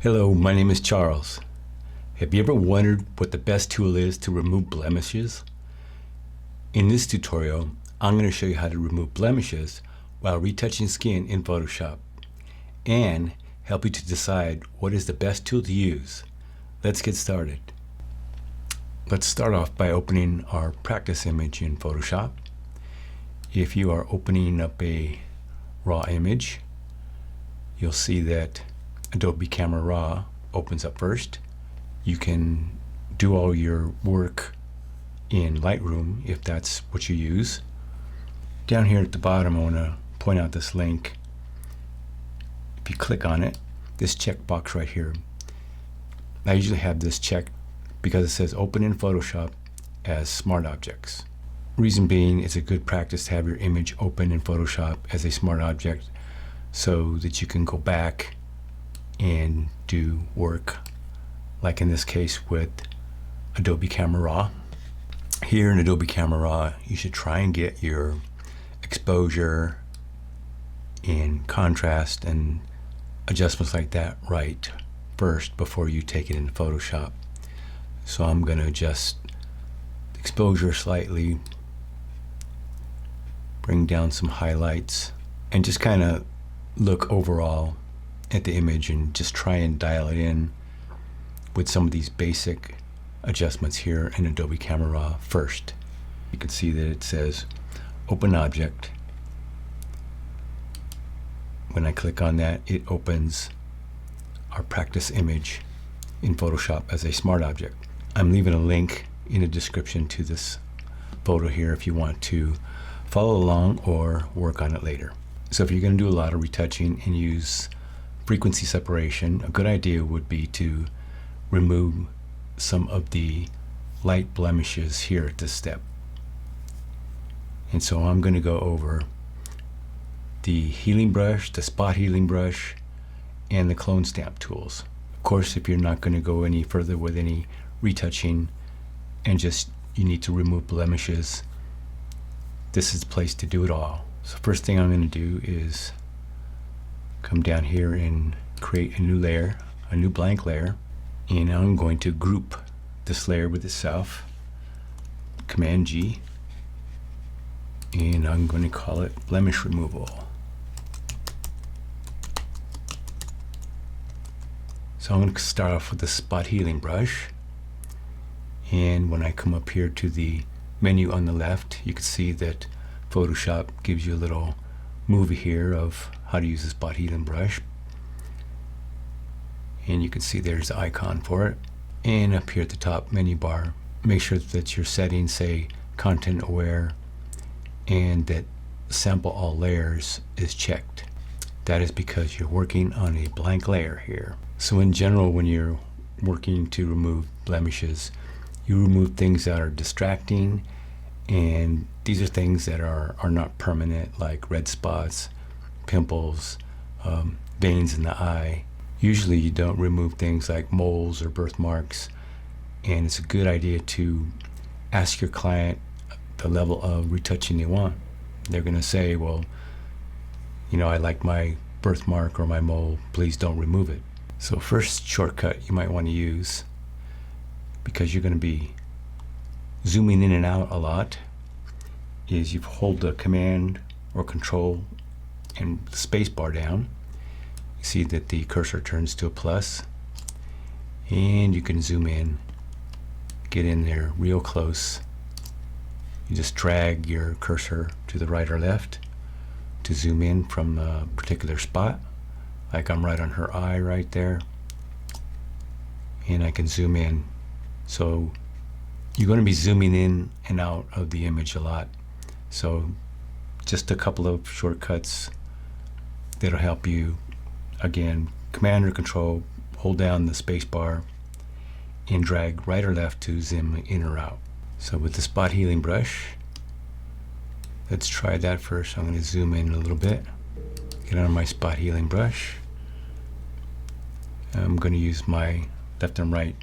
Hello, my name is Charles. Have you ever wondered what the best tool is to remove blemishes? In this tutorial, I'm going to show you how to remove blemishes while retouching skin in Photoshop and help you to decide what is the best tool to use. Let's get started. Let's start off by opening our practice image in Photoshop. If you are opening up a raw image, you'll see that Adobe Camera Raw opens up first. You can do all your work in Lightroom if that's what you use. Down here at the bottom, I want to point out this link. If you click on it, this checkbox right here, I usually have this checked because it says open in Photoshop as smart objects. Reason being, it's a good practice to have your image open in Photoshop as a smart object so that you can go back and do work, like in this case with Adobe Camera Raw. Here in Adobe Camera Raw, you should try and get your exposure and contrast and adjustments like that right first before you take it into Photoshop. So I'm going to adjust exposure slightly, bring down some highlights, and just kind of look overall at the image and just try and dial it in with some of these basic adjustments here in Adobe Camera Raw first. You can see that it says open object. When I click on that, it opens our practice image in Photoshop as a smart object. I'm leaving a link in the description to this photo here if you want to follow along or work on it later. So if you're going to do a lot of retouching and use frequency separation, a good idea would be to remove some of the light blemishes here at this step. And so I'm going to go over the healing brush, the spot healing brush, and the clone stamp tools. Of course, if you're not going to go any further with any retouching and just you need to remove blemishes, this is the place to do it all. So first thing I'm going to do is come down here and create a new layer, a new blank layer, and I'm going to group this layer with itself, Command G, and I'm going to call it blemish removal. So I'm going to start off with the spot healing brush, and when I come up here to the menu on the left, you can see that Photoshop gives you a little movie here of how to use the spot healing brush, and you can see there's the icon for it. And up here at the top menu bar, make sure that your settings say content aware and that sample all layers is checked. That is because you're working on a blank layer here. So in general, when you're working to remove blemishes, you remove things that are distracting, and these are things that are not permanent, like red spots, pimples, veins in the eye. Usually you don't remove things like moles or birthmarks, and it's a good idea to ask your client the level of retouching they want. They're going to say, well, you know, I like my birthmark or my mole, please don't remove it. So first shortcut you might want to use, because you're going to be zooming in and out a lot, is you hold the Command or Control and space bar down. You see that the cursor turns to a plus, and you can zoom in, get in there real close. You just drag your cursor to the right or left to zoom in from a particular spot, like I'm right on her eye right there, and I can zoom in. So you're going to be zooming in and out of the image a lot. So just a couple of shortcuts that'll help you. Again, Command or Control, hold down the space bar and drag right or left to zoom in or out. So with the spot healing brush, let's try that first. I'm going to zoom in a little bit, get on my spot healing brush. I'm going to use my left and right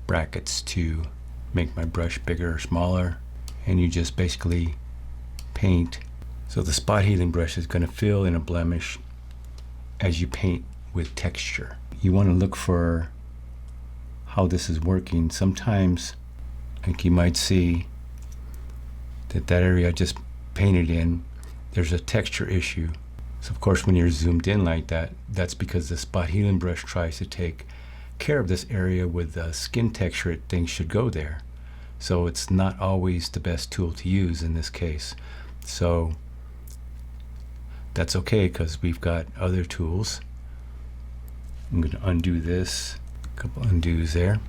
brackets to make my brush bigger or smaller, and you just basically paint. So the spot healing brush is going to fill in a blemish as you paint with texture. you want to look for how this is working. Sometimes, like you might see that area I just painted in, there's a texture issue. So of course when you're zoomed in like that, that's because the spot healing brush tries to take care of this area with the skin texture it thinks should go there. So it's not always the best tool to use in this case. So that's okay, because we've got other tools. I'm going to undo this, a couple undos there.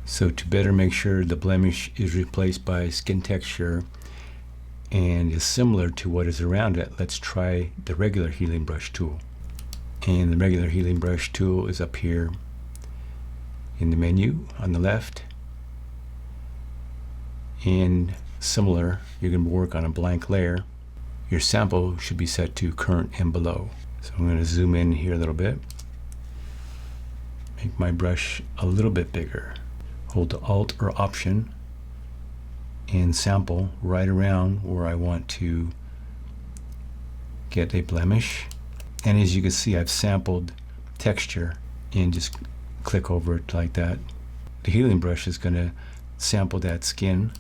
So to better make sure the blemish is replaced by skin texture and is similar to what is around it, let's try the regular healing brush tool. And the regular healing brush tool is up here in the menu on the left. And similar, you're going to work on a blank layer. Your sample should be set to current and below. So I'm going to zoom in here a little bit. Make my brush a little bit bigger. Hold the Alt or Option and sample right around where I want to get a blemish. And as you can see, I've sampled texture, and just click over it like that. The healing brush is going to sample that skin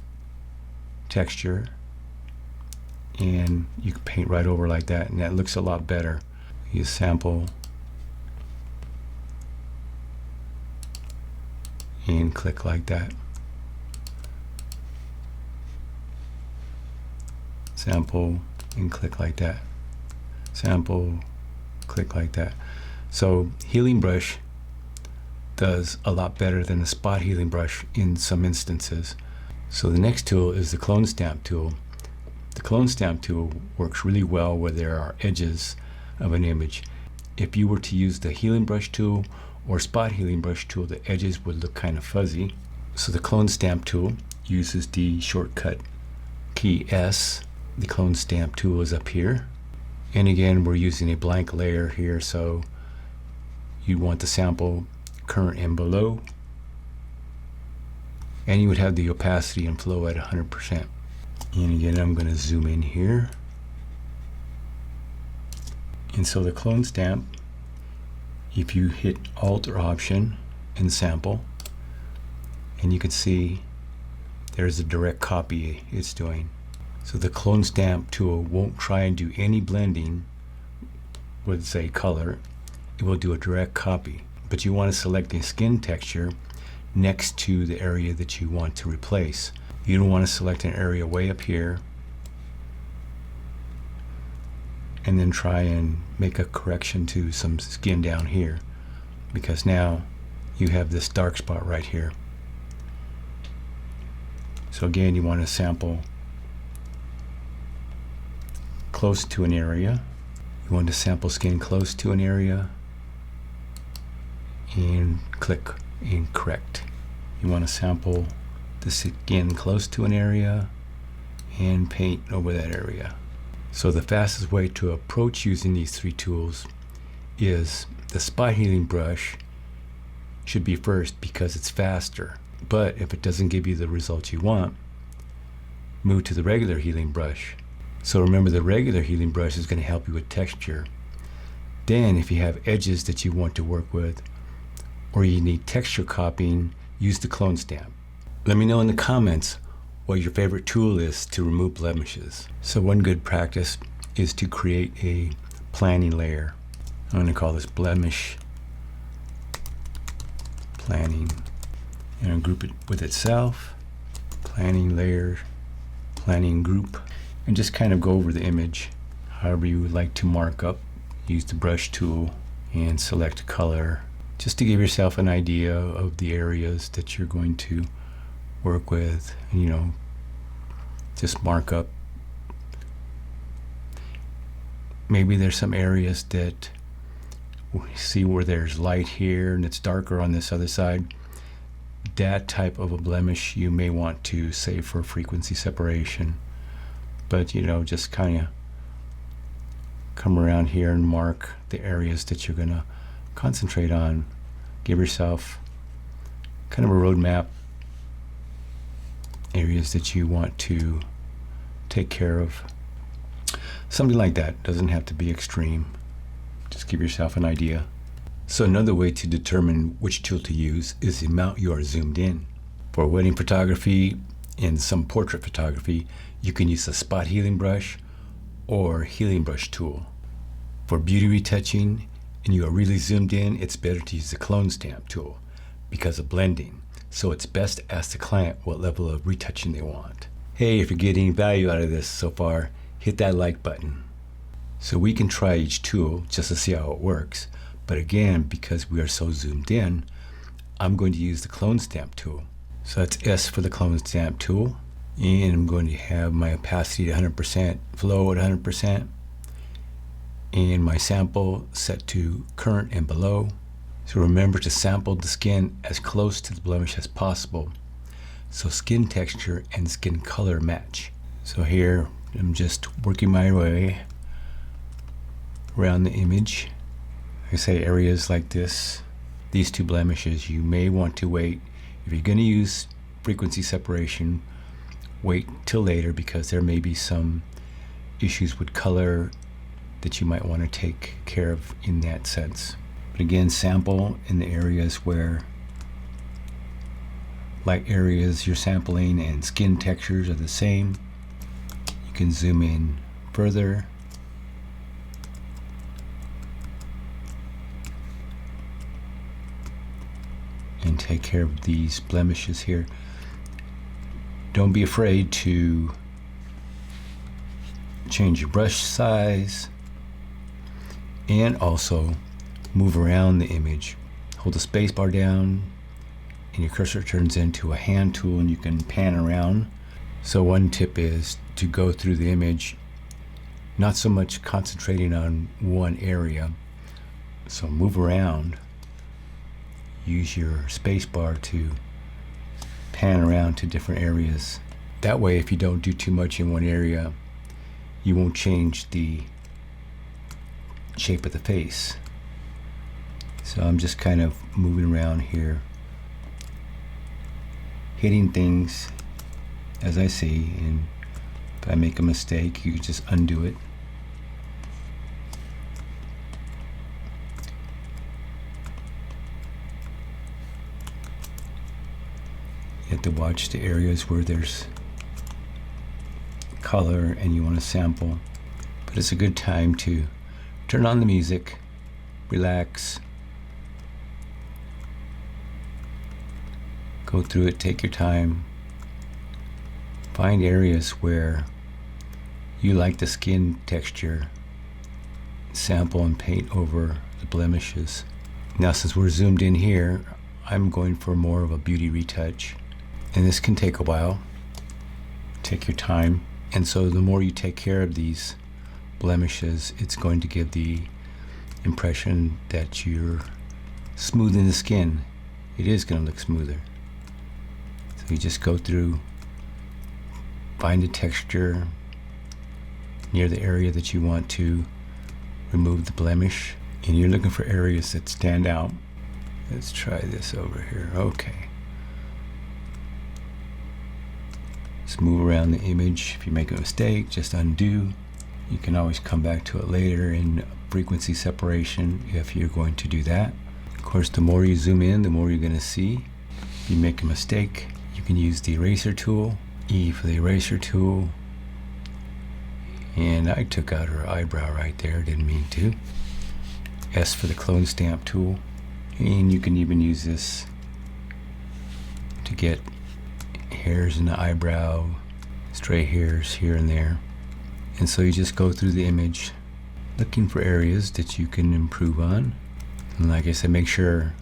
texture, and you can paint right over like that, and that looks a lot better. You sample and click like that. Sample and click like that. Sample, click like that. So healing brush does a lot better than a spot healing brush in some instances. So the next tool is the clone stamp tool. The clone stamp tool works really well where there are edges of an image. If you were to use the healing brush tool or spot healing brush tool, the edges would look kind of fuzzy. So the clone stamp tool uses the shortcut key S. The clone stamp tool is up here. And again, we're using a blank layer here, so you want the sample current and below. And you would have the opacity and flow at 100%. And again, I'm going to zoom in here. And so the clone stamp, if you hit Alt or Option and sample, and you can see there's a direct copy it's doing. So the clone stamp tool won't try and do any blending with, say, color. It will do a direct copy. But you want to select the skin texture next to the area that you want to replace. You don't want to select an area way up here and then try and make a correction to some skin down here, because now you have this dark spot right here. So again, you want to sample close to an area. You want to sample skin close to an area and click and correct. You want to sample the skin close to an area and paint over that area. So the fastest way to approach using these three tools is the spot healing brush should be first because it's faster. But if it doesn't give you the results you want, move to the regular healing brush. So remember, the regular healing brush is going to help you with texture. Then if you have edges that you want to work with, or you need texture copying, use the clone stamp. Let me know in the comments what your favorite tool is to remove blemishes. So one good practice is to create a planning layer. I'm going to call this blemish planning, and I'll group it with itself, planning layer, planning group, and just kind of go over the image however you would like to mark up. Use the brush tool and select color, just to give yourself an idea of the areas that you're going to work with, and, you know, just mark up. Maybe there's some areas that see where there's light here and it's darker on this other side. That type of a blemish you may want to save for frequency separation. But, you know, just kind of come around here and mark the areas that you're going to concentrate on. Give yourself kind of a roadmap, areas that you want to take care of. Something like that. Doesn't have to be extreme. Just give yourself an idea. So another way to determine which tool to use is the amount you are zoomed in. For wedding photography and some portrait photography, you can use a spot healing brush or healing brush tool. For beauty retouching and you are really zoomed in, it's better to use the clone stamp tool because of blending. So it's best to ask the client what level of retouching they want. Hey, if you're getting value out of this so far, hit that like button. So we can try each tool just to see how it works. But again, because we are so zoomed in, I'm going to use the clone stamp tool. So that's S for the clone stamp tool. And I'm going to have my opacity at 100%, flow at 100%, and my sample set to current and below. So remember to sample the skin as close to the blemish as possible so skin texture and skin color match. So here I'm just working my way around the image. I say areas like this, these two blemishes, you may want to wait. If you're going to use frequency separation, wait till later because there may be some issues with color that you might want to take care of in that sense. But again, sample in the areas where light areas you're sampling and skin textures are the same. You can zoom in further. And take care of these blemishes here. Don't be afraid to change your brush size and also move around the image. Hold the space bar down and your cursor turns into a hand tool and you can pan around. So one tip is to go through the image, not so much concentrating on one area. So move around. Use your space bar to pan around to different areas. That way, if you don't do too much in one area, you won't change the shape of the face. So I'm just kind of moving around here, hitting things as I see, and if I make a mistake, you can just undo it. You have to watch the areas where there's color and you want to sample. But it's a good time to turn on the music, relax, go through it, take your time, find areas where you like the skin texture, sample and paint over the blemishes. Now since we're zoomed in here, I'm going for more of a beauty retouch. And this can take a while. Take your time. And so the more you take care of these blemishes, it's going to give the impression that you're smoothing the skin. It is going to look smoother. So you just go through, find a texture near the area that you want to remove the blemish. And you're looking for areas that stand out. Let's try this over here. Okay. Just move around the image. If you make a mistake, just undo. You can always come back to it later in frequency separation if you're going to do that. Of course, the more you zoom in, the more you're going to see. If you make a mistake, you can use the eraser tool. E for the eraser tool. And I took out her eyebrow right there, didn't mean to. S for the clone stamp tool. And you can even use this to get hairs in the eyebrow, stray hairs here and there. And so you just go through the image looking for areas that you can improve on. And like I said, make sure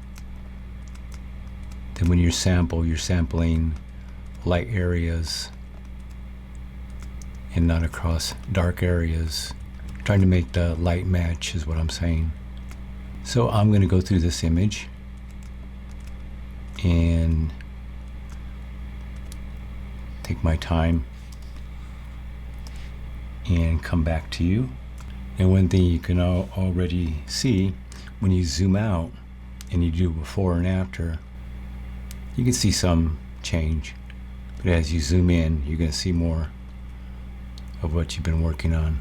that when you sample, you're sampling light areas and not across dark areas. Trying to make the light match is what I'm saying. So I'm going to go through this image and take my time and come back to you. And one thing you can already see when you zoom out and you do before and after, you can see some change. But as you zoom in, you're going to see more of what you've been working on.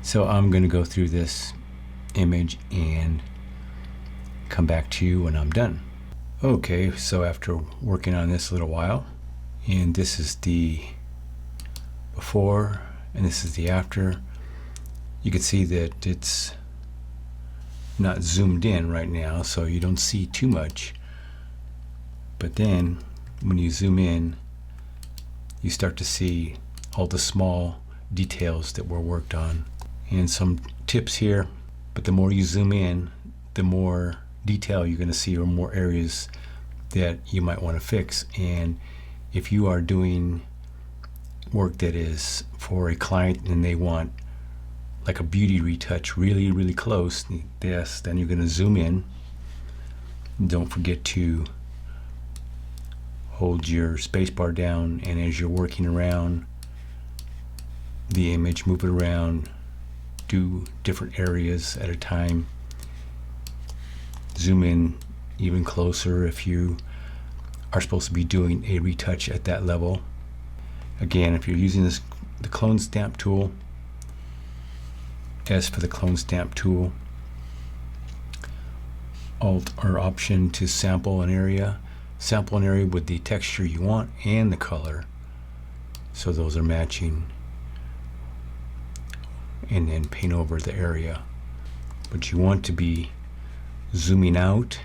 So I'm going to go through this image and come back to you when I'm done. Okay, so after working on this a little while, and this is the before and this is the after, you can see that it's not zoomed in right now, so you don't see too much. But then when you zoom in, you start to see all the small details that were worked on. And some tips here, but the more you zoom in, the more detail you're going to see, or more areas that you might want to fix. And if you are doing work that is for a client and they want like a beauty retouch really close, yes, then you're going to zoom in. Don't forget to hold your spacebar down, and as you're working around the image, move it around, do different areas at a time. Zoom in even closer if you are supposed to be doing a retouch at that level. Again, if you're using the clone stamp tool, S for the clone stamp tool, Alt or Option to sample an area. Sample an area with the texture you want and the color, so those are matching, and then paint over the area. But you want to be zooming out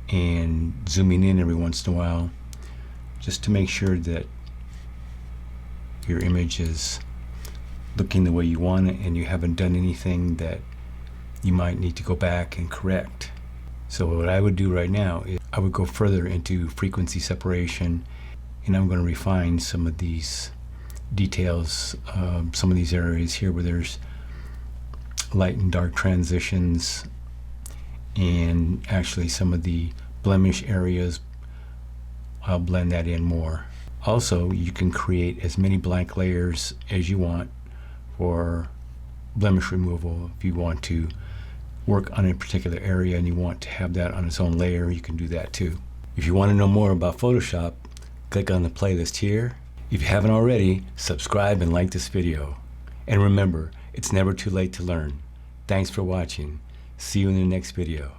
and zooming in every once in a while, just to make sure that your image is looking the way you want it and you haven't done anything that you might need to go back and correct. So what I would do right now is I would go further into frequency separation, and I'm going to refine some of these details, some of these areas here where there's light and dark transitions, and actually some of the blemish areas, I'll blend that in more. Also, you can create as many blank layers as you want for blemish removal. If you want to work on a particular area and you want to have that on its own layer, you can do that too. If you want to know more about Photoshop, click on the playlist here. If you haven't already, subscribe and like this video. And remember, it's never too late to learn. Thanks for watching. See you in the next video.